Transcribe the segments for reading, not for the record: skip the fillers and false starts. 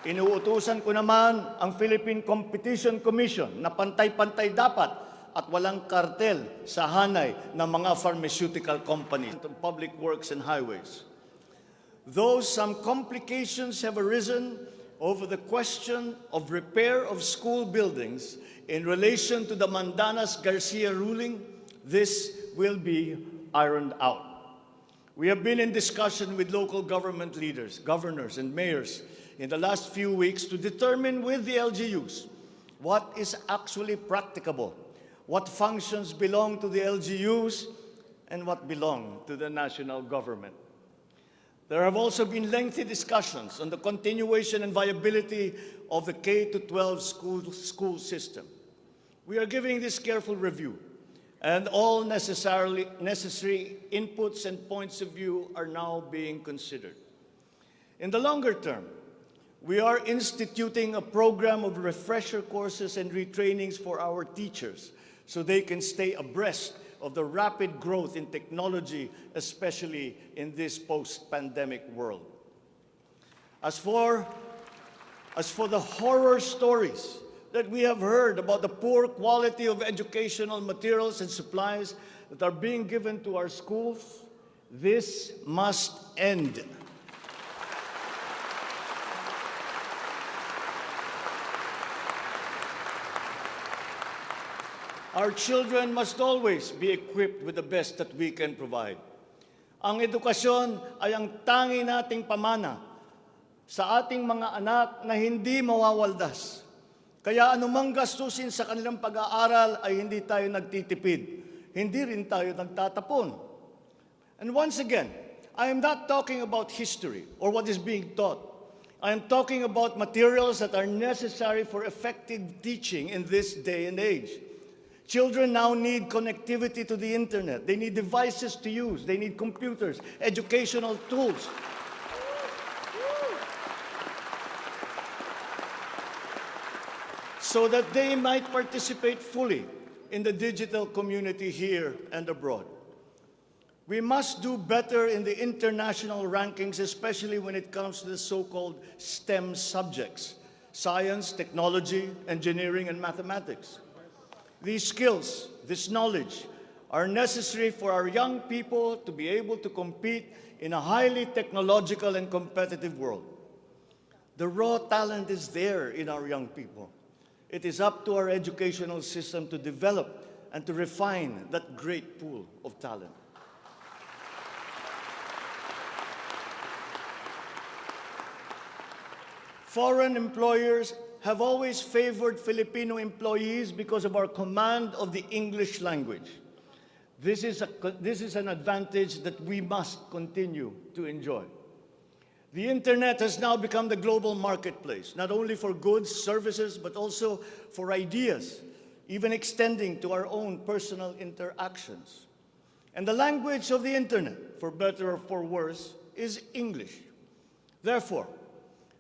Inuutusan ko naman ang Philippine Competition Commission na pantay-pantay dapat at walang kartel sa hanay ng mga pharmaceutical companies, public works and highways. Though some complications have arisen over the question of repair of school buildings in relation to the Mandanas-Garcia ruling, this will be ironed out. We have been in discussion with local government leaders, governors, and mayors in the last few weeks to determine with the LGUs what is actually practicable, what functions belong to the LGUs, and what belong to the national government. There have also been lengthy discussions on the continuation and viability of the K-12 school system. We are giving this careful review, and all necessary inputs and points of view are now being considered. In the longer term, we are instituting a program of refresher courses and retrainings for our teachers so they can stay abreast of the rapid growth in technology, especially in this post-pandemic world. As for the horror stories that we have heard about the poor quality of educational materials and supplies that are being given to our schools, this must end. Our children must always be equipped with the best that we can provide. Ang edukasyon ay ang tangi nating pamana sa ating mga anak na hindi mawawaldas. Kaya anumang gastusin sa kanilang pag-aaral ay hindi tayo nagtitipid. Hindi rin tayo nagtatapon. And once again, I am not talking about history or what is being taught. I am talking about materials that are necessary for effective teaching in this day and age. Children now need connectivity to the internet. They need devices to use. They need computers, educational tools. So that they might participate fully in the digital community here and abroad. We must do better in the international rankings, especially when it comes to the so-called STEM subjects: science, technology, engineering, and mathematics. These skills, this knowledge, are necessary for our young people to be able to compete in a highly technological and competitive world. The raw talent is there in our young people. It is up to our educational system to develop and to refine that great pool of talent. Foreign employers have always favored Filipino employees because of our command of the English language. This is an advantage that we must continue to enjoy. The internet has now become the global marketplace, not only for goods, services, but also for ideas, even extending to our own personal interactions. And the language of the internet, for better or for worse, is English. Therefore,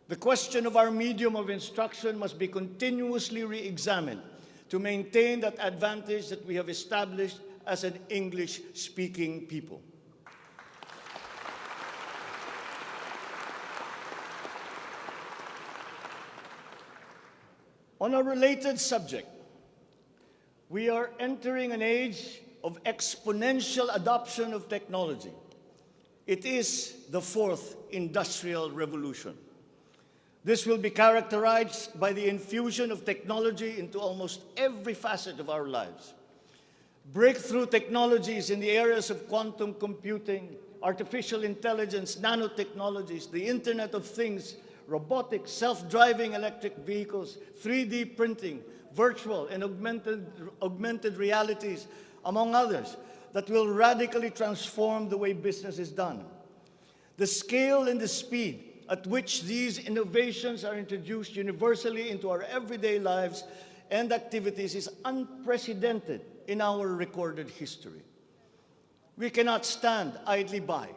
the question of our medium of instruction must be continuously re-examined to maintain that advantage that we have established as an English-speaking people. On a related subject, we are entering an age of exponential adoption of technology. It is the fourth industrial revolution. This will be characterized by the infusion of technology into almost every facet of our lives. Breakthrough technologies in the areas of quantum computing, artificial intelligence, nanotechnologies, the Internet of Things, robotics, self-driving electric vehicles, 3D printing, virtual and augmented realities, among others, that will radically transform the way business is done. The scale and the speed at which these innovations are introduced universally into our everyday lives and activities is unprecedented in our recorded history. We cannot stand idly by.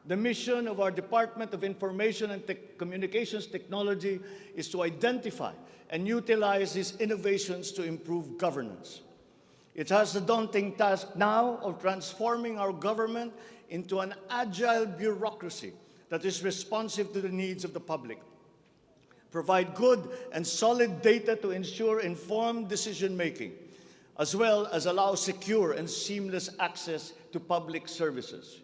The mission of our Department of Information and Communications Technology is to identify and utilize these innovations to improve governance. It has the daunting task now of transforming our government into an agile bureaucracy that is responsive to the needs of the public. provide good and solid data to ensure informed decision-making, as well as allow secure and seamless access to public services.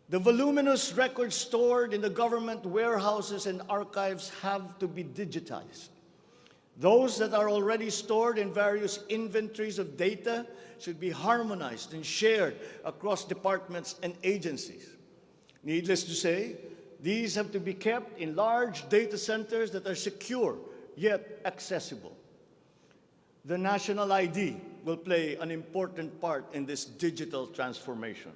The voluminous records stored in the government warehouses and archives have to be digitized. Those that are already stored in various inventories of data should be harmonized and shared across departments and agencies. Needless to say, these have to be kept in large data centers that are secure yet accessible. The national ID will play an important part in this digital transformation.